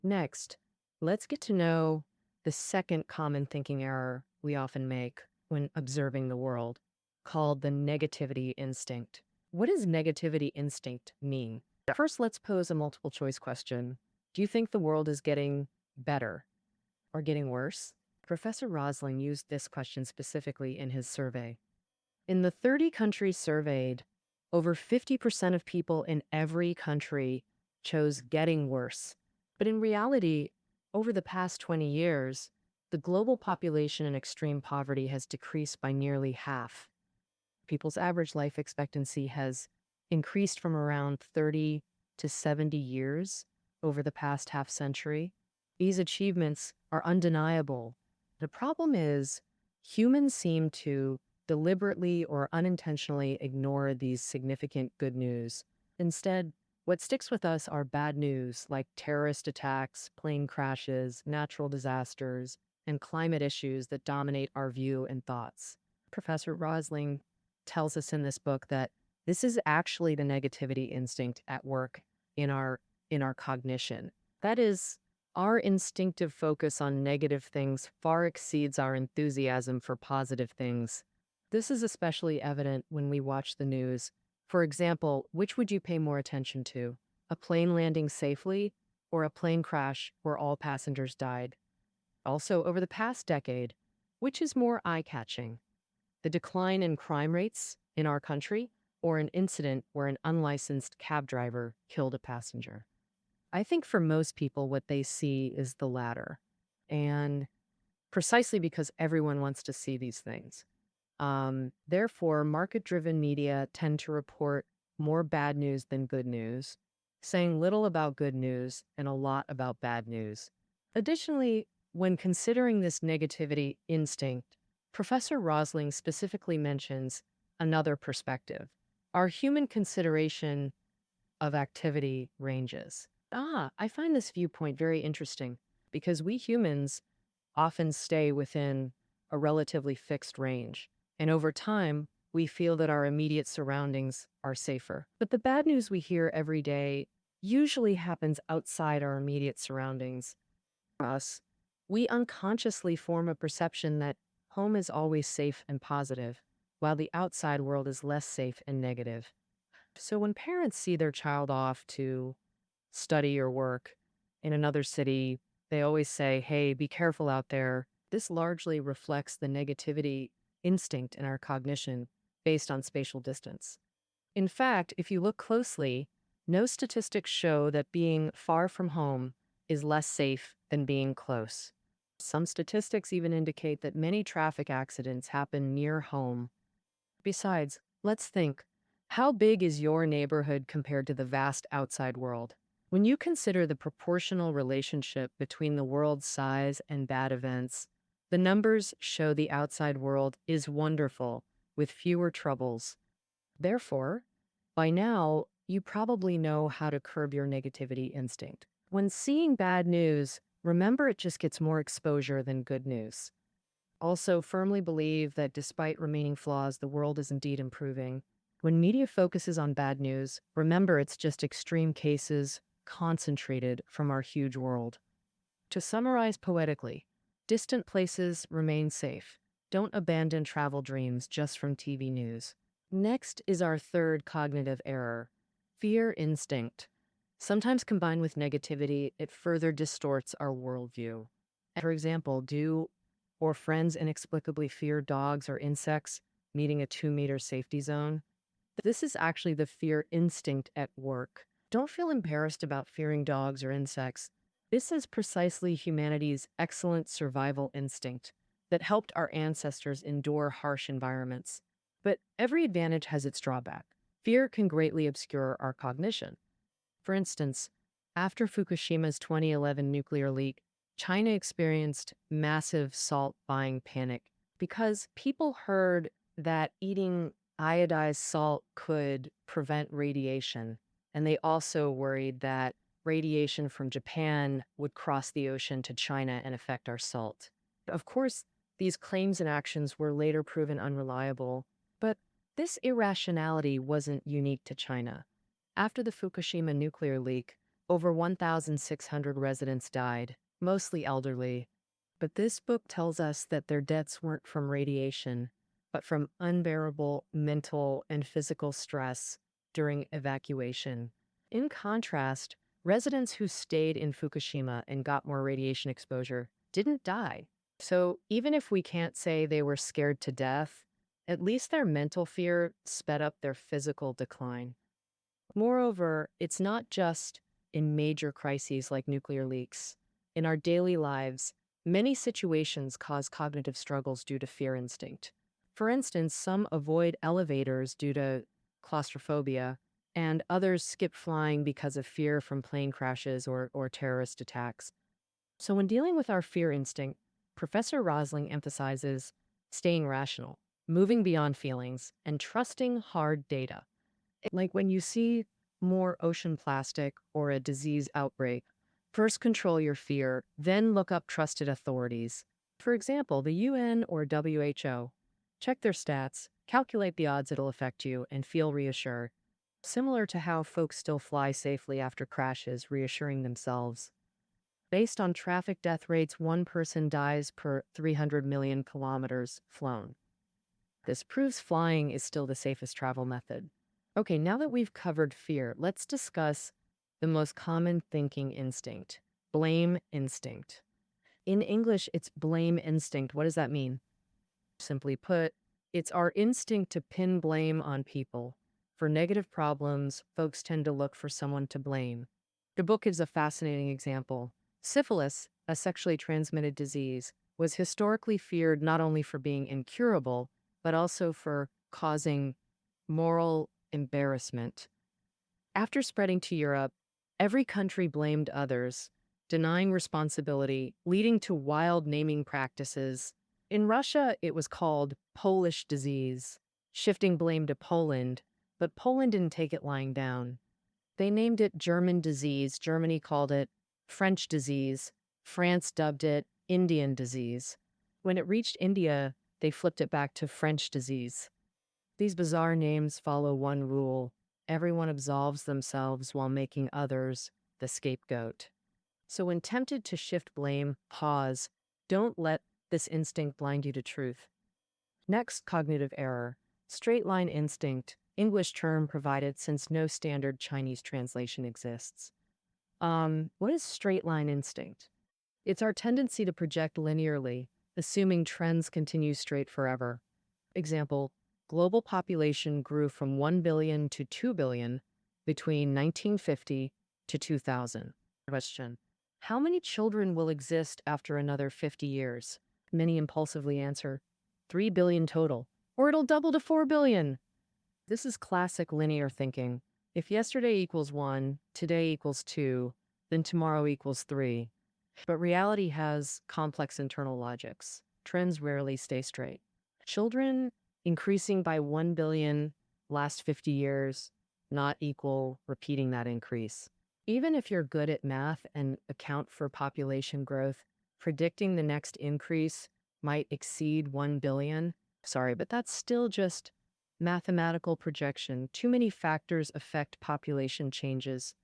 Next, let's get to know the second common thinking error we often make when observing the world, called the negativity instinct. What does negativity instinct mean? First, let's pose a multiple choice question. Do you think the world is getting better or getting worse? Professor Rosling used this question specifically in his survey. In the 30 countries surveyed, over 50% of people in every country chose getting worse. But in reality, over the past 20 years, the global population in extreme poverty has decreased by nearly half. People's average life expectancy has increased from around 30 to 70 years over the past half century. These achievements are undeniable. The problem is, humans seem to deliberately or unintentionally ignore these significant good news. Instead, what sticks with us are bad news like terrorist attacks, plane crashes, natural disasters, and climate issues that dominate our view and thoughts. Professor Rosling tells us in this book that this is actually the negativity instinct at work in our cognition. That is, our instinctive focus on negative things far exceeds our enthusiasm for positive things. This is especially evident when we watch the news. For example, which would you pay more attention to? A plane landing safely or a plane crash where all passengers died? Also, over the past decade, which is more eye-catching? The decline in crime rates in our country or an incident where an unlicensed cab driver killed a passenger? I think for most people, what they see is the latter. And precisely because everyone wants to see these things. Therefore, market-driven media tend to report more bad news than good news, saying little about good news and a lot about bad news. Additionally, when considering this negativity instinct, Professor Rosling specifically mentions another perspective. Our human consideration of activity ranges. I find this viewpoint very interesting because we humans often stay within a relatively fixed range. And over time, we feel that our immediate surroundings are safer. But the bad news we hear every day usually happens outside our immediate surroundings. For us, we unconsciously form a perception that home is always safe and positive, while the outside world is less safe and negative. So when parents see their child off to study or work in another city, they always say, hey, be careful out there. This largely reflects the negativity instinct in our cognition based on spatial distance. In fact, if you look closely, no statistics show that being far from home is less safe than being close. Some statistics even indicate that many traffic accidents happen near home. Besides, let's think, how big is your neighborhood compared to the vast outside world? When you consider the proportional relationship between the world's size and bad events, the numbers show the outside world is wonderful, with fewer troubles. Therefore, by now, you probably know how to curb your negativity instinct. When seeing bad news, remember it just gets more exposure than good news. Also, firmly believe that despite remaining flaws, the world is indeed improving. When media focuses on bad news, remember it's just extreme cases concentrated from our huge world. To summarize poetically, distant places remain safe. Don't abandon travel dreams just from TV news. Next is our third cognitive error, fear instinct. Sometimes combined with negativity, it further distorts our worldview. For example, do or friends inexplicably fear dogs or insects meeting a 2-meter safety zone? This is actually the fear instinct at work. Don't feel embarrassed about fearing dogs or insects. This is precisely humanity's excellent survival instinct that helped our ancestors endure harsh environments. But every advantage has its drawback. Fear can greatly obscure our cognition. For instance, after Fukushima's 2011 nuclear leak, China experienced massive salt buying panic because people heard that eating iodized salt could prevent radiation. And they also worried that radiation from Japan would cross the ocean to China and affect our salt. Of course, these claims and actions were later proven unreliable, but this irrationality wasn't unique to China. After the Fukushima nuclear leak, Over 1,600 residents died, mostly elderly. But this book tells us that their deaths weren't from radiation, but from unbearable mental and physical stress during evacuation. In contrast, residents who stayed in Fukushima and got more radiation exposure didn't die. So even if we can't say they were scared to death, at least their mental fear sped up their physical decline. Moreover, it's not just in major crises like nuclear leaks. In our daily lives, many situations cause cognitive struggles due to fear instinct. For instance, some avoid elevators due to claustrophobia, and others skip flying because of fear from plane crashes or terrorist attacks. So, when dealing with our fear instinct, Professor Rosling emphasizes staying rational, moving beyond feelings, and trusting hard data. Like when you see more ocean plastic or a disease outbreak, first control your fear, then look up trusted authorities. For example, the UN or WHO. Check their stats, calculate the odds it'll affect you, and feel reassured. Similar to how folks still fly safely after crashes, reassuring themselves. Based on traffic death rates, one person dies per 300 million kilometers flown. This proves flying is still the safest travel method. Okay, now that we've covered fear, let's discuss the most common thinking instinct, blame instinct. In English, it's blame instinct. What does that mean? Simply put, it's our instinct to pin blame on people. For negative problems, folks tend to look for someone to blame. The book gives a fascinating example. Syphilis, a sexually transmitted disease, was historically feared not only for being incurable, but also for causing moral embarrassment. After spreading to Europe, every country blamed others, denying responsibility, leading to wild naming practices. In Russia, it was called Polish disease, shifting blame to Poland, but Poland didn't take it lying down. They named it German disease, Germany called it French disease, France dubbed it Indian disease. When it reached India, they flipped it back to French disease. These bizarre names follow one rule: everyone absolves themselves while making others the scapegoat. So, when tempted to shift blame, pause. Don't let this instinct blind you to truth. Next, cognitive error. Straight line instinct, English term provided since no standard Chinese translation exists. What is straight line instinct? It's our tendency to project linearly, assuming trends continue straight forever. Example, global population grew from 1 billion to 2 billion between 1950 to 2000. Question, how many children will exist after another 50 years? Many impulsively answer, 3 billion total, or it'll double to 4 billion. This is classic linear thinking. If yesterday equals 1, today equals 2, then tomorrow equals 3. But reality has complex internal logics. Trends rarely stay straight. Children increasing by 1 billion last 50 years, not equal repeating that increase. Even if you're good at math and account for population growth, predicting the next increase might exceed 1 billion. Sorry, but that's still just mathematical projection. Too many factors affect population changes.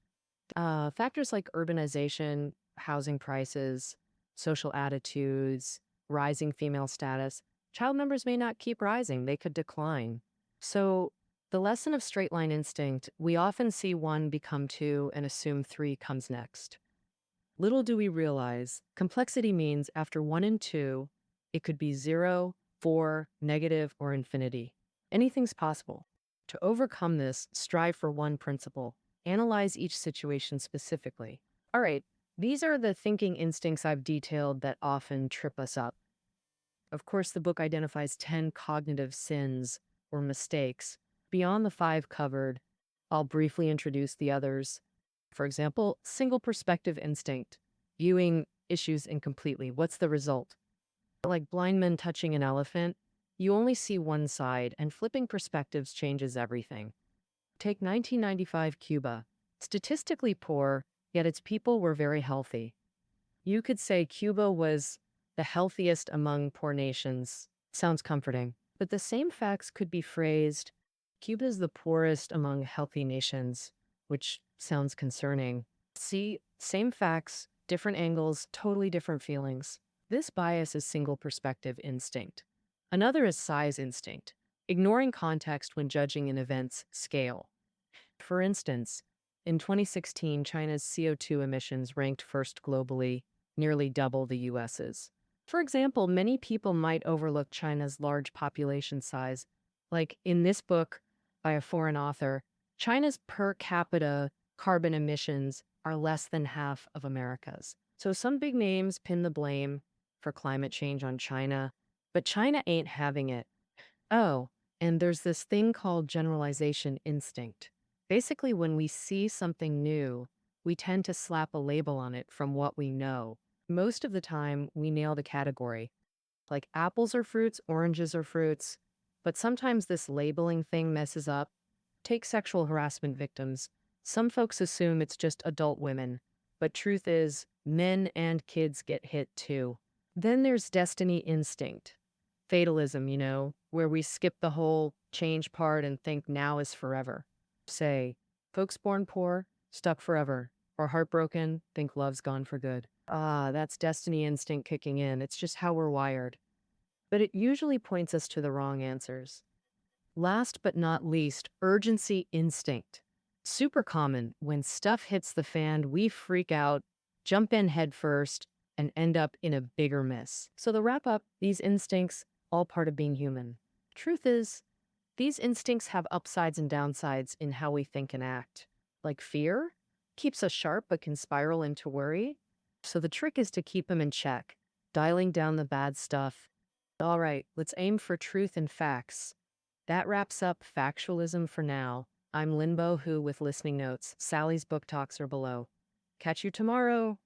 Factors like urbanization, housing prices, social attitudes, rising female status. Child numbers may not keep rising, they could decline. So, the lesson of straight line instinct, we often see 1 become 2 and assume 3 comes next. Little do we realize, complexity means after 1 and 2, it could be 0, 4, negative, or infinity. Anything's possible. To overcome this, strive for one principle: analyze each situation specifically. All right, these are the thinking instincts I've detailed that often trip us up. Of course, the book identifies 10 cognitive sins or mistakes. Beyond the 5 covered, I'll briefly introduce the others. For example, single perspective instinct, viewing issues incompletely. What's the result? Like blind men touching an elephant, you only see one side, and flipping perspectives changes everything. Take 1995 Cuba. Statistically poor, yet its people were very healthy. You could say Cuba was the healthiest among poor nations. Sounds comforting. But the same facts could be phrased, Cuba is the poorest among healthy nations, which sounds concerning. See, same facts, different angles, totally different feelings. This bias is single perspective instinct. Another is size instinct, ignoring context when judging an event's scale. For instance, in 2016, China's CO2 emissions ranked first globally, nearly double the US's. For example, many people might overlook China's large population size. Like in this book by a foreign author, China's per capita carbon emissions are less than half of America's. So some big names pin the blame for climate change on China, but China ain't having it. Oh, and there's this thing called generalization instinct. Basically, when we see something new, we tend to slap a label on it from what we know. Most of the time, we nail the category. Like apples are fruits, oranges are fruits. But sometimes this labeling thing messes up. Take sexual harassment victims. Some folks assume it's just adult women, but truth is, men and kids get hit too. Then there's destiny instinct. Fatalism, where we skip the whole change part and think now is forever. Say, folks born poor, stuck forever, or heartbroken, think love's gone for good. Ah, that's destiny instinct kicking in. It's just how we're wired. But it usually points us to the wrong answers. Last but not least, urgency instinct. Super common. When stuff hits the fan, we freak out, jump in head first, and end up in a bigger mess. So to wrap up, these instincts, all part of being human. Truth is, these instincts have upsides and downsides in how we think and act. Like fear keeps us sharp but can spiral into worry. So the trick is to keep them in check, dialing down the bad stuff. All right, let's aim for truth and facts. That wraps up factualism for now. I'm Linbo Who with listening notes. Sally's book talks are below. Catch you tomorrow.